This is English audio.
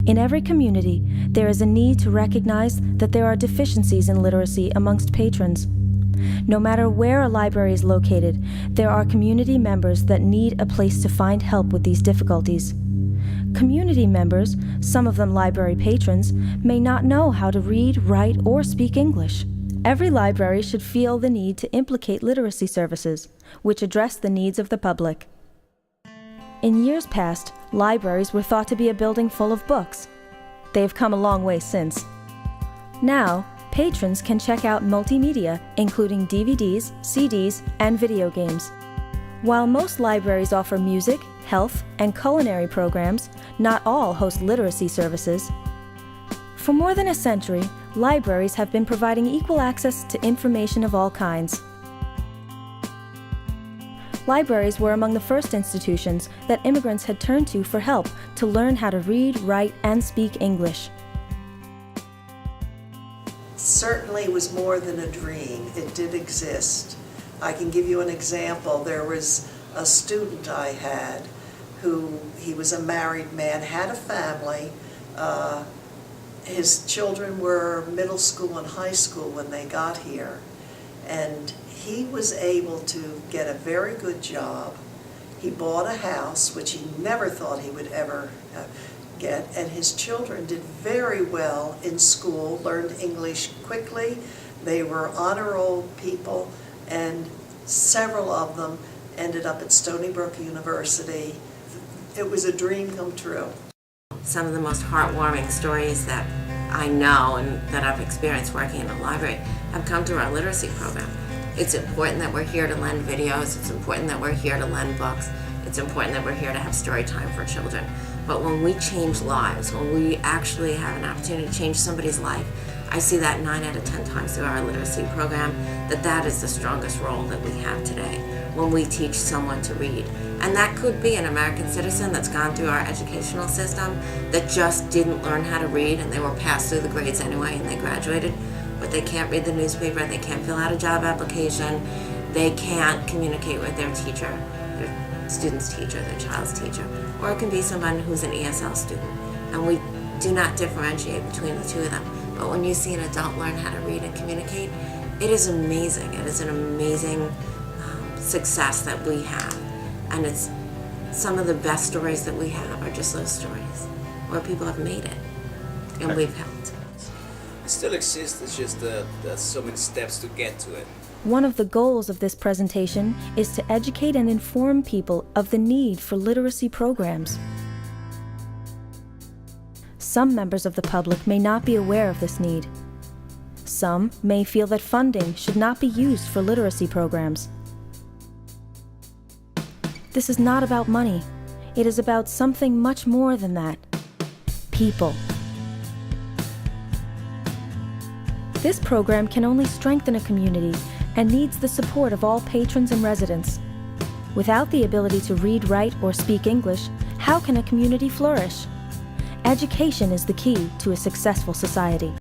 In every community, there is a need to recognize that there are deficiencies in literacy amongst patrons. No matter where a library is located, there are community members that need a place to find help with these difficulties. Community members, some of them library patrons, may not know how to read, write, or speak English. Every library should feel the need to implicate literacy services, which address the needs of the public. In years past, libraries were thought to be a building full of books. They have come a long way since. Now, patrons can check out multimedia, including DVDs, CDs, and video games. While most libraries offer music, health, and culinary programs, not all host literacy services. For more than a century, libraries have been providing equal access to information of all kinds. Libraries were among the first institutions that immigrants had turned to for help to learn how to read, write, and speak English. Certainly it was more than a dream. It did exist. I can give you an example. There was a student I had he was a married man, had a family. His children were middle school and high school when they got here. And he was able to get a very good job. He bought a house, which he never thought he would ever get, and his children did very well in school, learned English quickly. They were honor roll people, and several of them ended up at Stony Brook University. It was a dream come true. Some of the most heartwarming stories that I know and that I've experienced working in a library have come through our literacy program. It's important that we're here to lend videos, it's important that we're here to lend books, it's important that we're here to have story time for children. But when we change lives, when we actually have an opportunity to change somebody's life, I see that 9 out of 10 times through our literacy program, that is the strongest role that we have today, when we teach someone to read. And that could be an American citizen that's gone through our educational system that just didn't learn how to read and they were passed through the grades anyway and they graduated, but they can't read the newspaper, they can't fill out a job application, they can't communicate with their teacher, their student's teacher, their child's teacher. Or it can be someone who's an ESL student. And we do not differentiate between the two of them. But when you see an adult learn how to read and communicate, it is amazing. It is an amazing success that we have. And it's some of the best stories that we have are just those stories where people have made it and we've helped. It still exists, it's just there's so many steps to get to it. One of the goals of this presentation is to educate and inform people of the need for literacy programs. Some members of the public may not be aware of this need. Some may feel that funding should not be used for literacy programs. This is not about money. It is about something much more than that. People. This program can only strengthen a community and needs the support of all patrons and residents. Without the ability to read, write, or speak English, how can a community flourish? Education is the key to a successful society.